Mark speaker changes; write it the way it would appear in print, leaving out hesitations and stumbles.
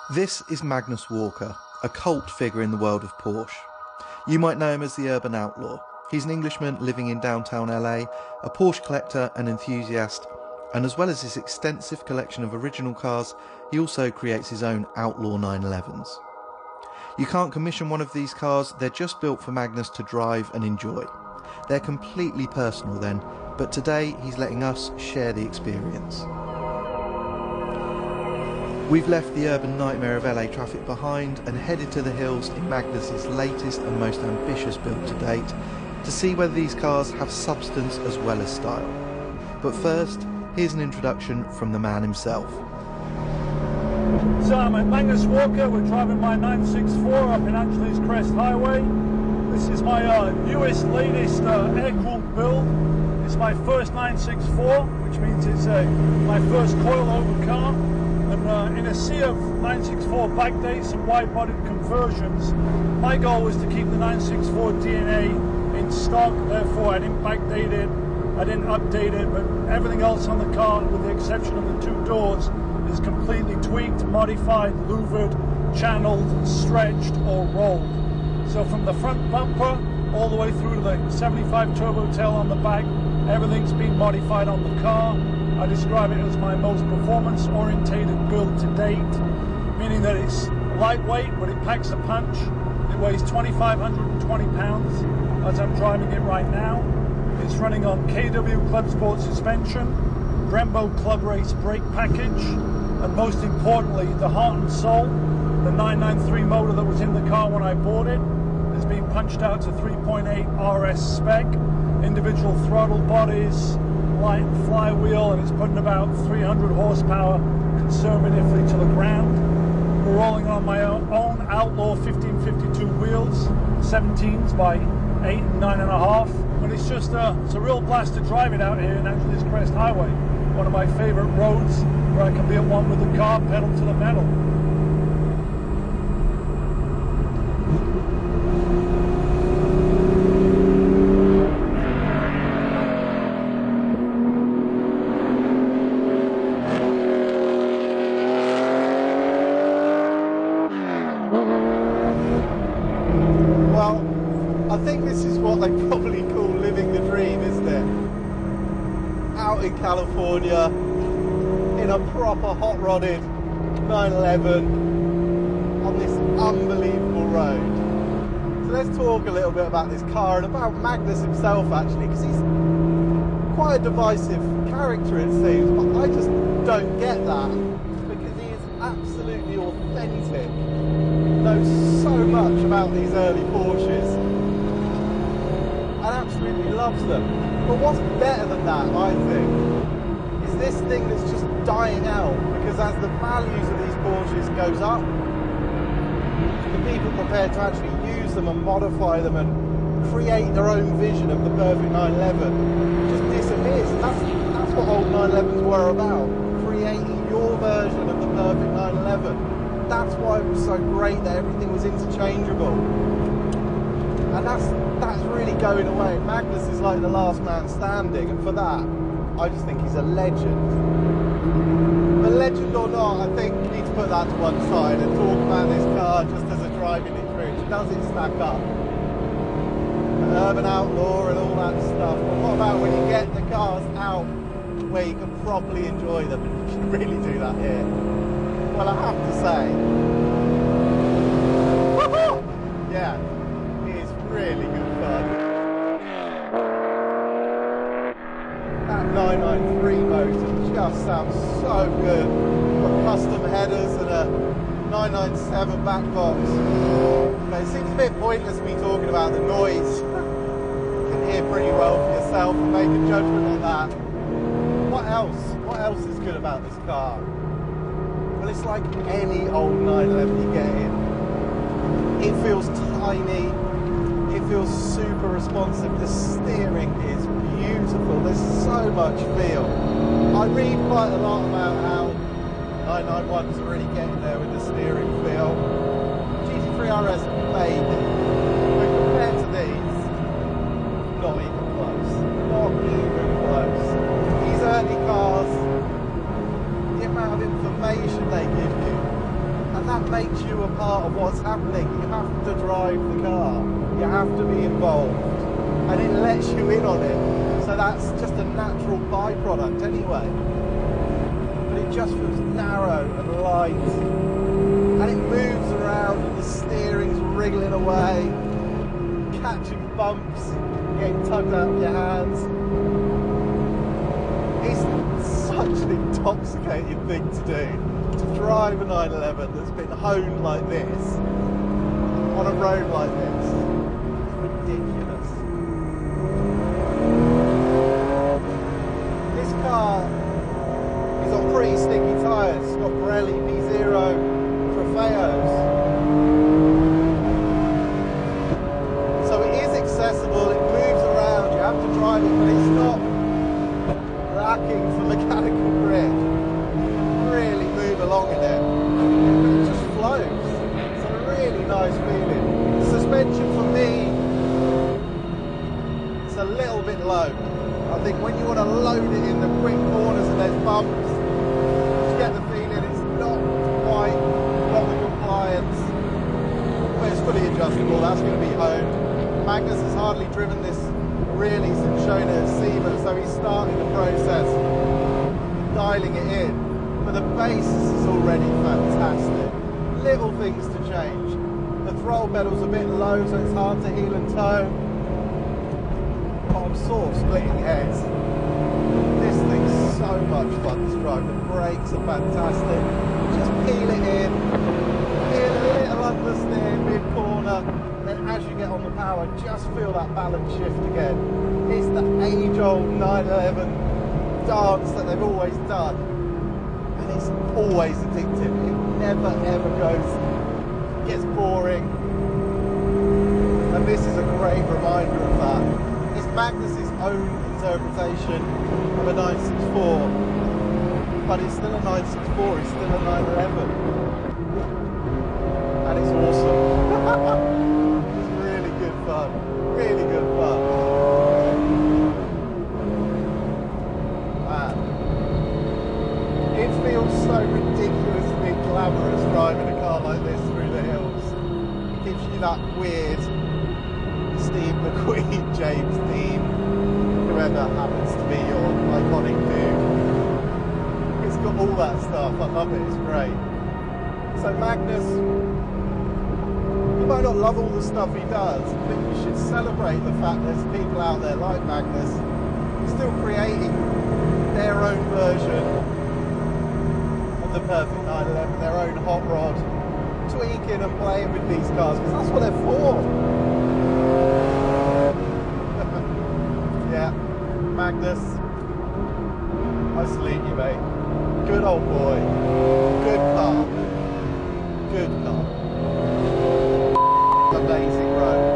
Speaker 1: This is Magnus Walker, a cult figure in the world of Porsche. You might know him as the urban outlaw. He's an Englishman living in downtown LA, a Porsche collector and enthusiast, and as well as his extensive collection of original cars, he also creates his own outlaw 911s. You can't commission one of these cars, they're just built for Magnus to drive and enjoy. They're completely personal then, but today he's letting us share the experience. We've left the urban nightmare of LA traffic behind and headed to the hills in Magnus's latest and most ambitious build to date to see whether these cars have substance as well as style. But first, here's an introduction from the man himself.
Speaker 2: So I'm at Magnus Walker, we're driving my 964 up in Angeles Crest Highway. This is my newest, latest air-cooled build. It's my first 964, which means it's my first coil-over car. And in a sea of 964 backdates and wide-bodied conversions, my goal was to keep the 964 DNA in stock. Therefore, I didn't backdate it, I didn't update it, but everything else on the car, with the exception of the two doors, is completely tweaked, modified, louvered, channeled, stretched, or rolled. So from the front bumper all the way through to the 75 turbo tail on the back, everything's been modified on the car. I describe it as my most performance-orientated build to date, meaning that it's lightweight, but it packs a punch. It weighs 2,520 pounds as I'm driving it right now. It's running on KW Club Sport suspension, Brembo Club Race brake package, and most importantly, the heart and soul, the 993 motor that was in the car when I bought it, has been punched out to 3.8 RS spec, individual throttle bodies, light flywheel, and it's putting about 300 horsepower conservatively to the ground. We're rolling on my own Outlaw 1552 wheels, 17s by 8 and 9.5, and it's just it's a real blast to drive it out here in Angeles Crest Highway, one of my favorite roads where I can be at one with the car, pedal to the metal.
Speaker 3: Well, I think this is what they probably call living the dream, isn't it? Out in California, in a proper hot-rodded 911 on this unbelievable road. So let's talk a little bit about this car and about Magnus himself, actually, because he's quite a divisive character, it seems, but I just don't get that, because he is absolutely authentic. Knows so much about these early Porsches and absolutely loves them. But what's better than that, I think, is this thing that's just dying out, because as the values of these Porsches goes up, the people prepared to actually use them and modify them and create their own vision of the perfect 911 just disappears. And that's what old 911s were about, creating your version of the perfect 911. That's why it was so great that everything was interchangeable. And that's really going away. Magnus is like the last man standing, and for that, I just think he's a legend. But legend or not, I think we need to put that to one side and talk about this car just as a driving experience. Does it stack up? An urban outlaw and all that stuff. But what about when you get the cars out where you can properly enjoy them? And you can really do that here. Well, I have to say, woohoo! Yeah, it is really good fun. That 993 motor just sounds so good. Got custom headers and a 997 back box. But it seems a bit pointless me talking about the noise. You can hear pretty well for yourself and make a judgment on that. What else? What else is good about this car? Well, it's like any old 911 you get in. It feels tiny, it feels super responsive, the steering is beautiful, there's so much feel. I read quite a lot about how 991s are really getting there with the steering feel. GT3 RS maybe, but compared to these, not even close. Not even close. These early cars, the amount of information they give you And that makes you a part of what's happening. You have to drive the car. You have to be involved. And it lets you in on it. So that's just a natural byproduct anyway. But it just feels narrow and light. And it moves around and the steering's wriggling away, catching bumps, getting tugged out of your hands. It's such an intoxicating thing to do, to drive a 911 that's been honed like this, on a road like this. It's ridiculous. This car is on pretty sticky tyres. It's got Pirelli P0 Trofeos. So it is accessible, it moves around, you have to drive it, but it's not lacking for mechanical grip. Really move along in it, but it just flows. It's a really nice feeling. The suspension for me, it's a little bit low. I think when you want to load it in the quick corners and there's bumps, you get the feeling it's not quite got the compliance. But it's fully adjustable, that's going to be honed. Magnus has hardly driven this really since showing it at SEMA, so he's starting the process, dialing it in. But the bass is already fantastic. Little things to change. The throttle pedal's a bit low, so it's hard to heel and toe. But I'm sort of splitting hairs. This thing's so much fun to drive. The brakes are fantastic. Just peel it in, peel a little understeer mid-corner, and then as you get on the power, just feel that balance shift again. It's the age-old 911 dance that they've always done, and it's always addictive. It never ever gets boring, and this is a great reminder of that. It's Magnus's own interpretation of a 964, but it's still a 964, it's still a 911, and it's awesome. It's really good fun, really good fun. Man, it feels so ridiculously glamorous driving a car like this through the hills. It gives you that weird Steve McQueen, James Dean, whoever happens to be your iconic dude. It's got all that stuff. I love it. It's great. So Magnus, you might not love all the stuff he does, but you should celebrate the fact there's people out there like Magnus still creating their own version of the perfect 911, their own hot rod, tweaking and playing with these cars, because that's what they're for. Yeah, Magnus, I salute you, mate. Good old boy. Good car. Good car. Amazing road.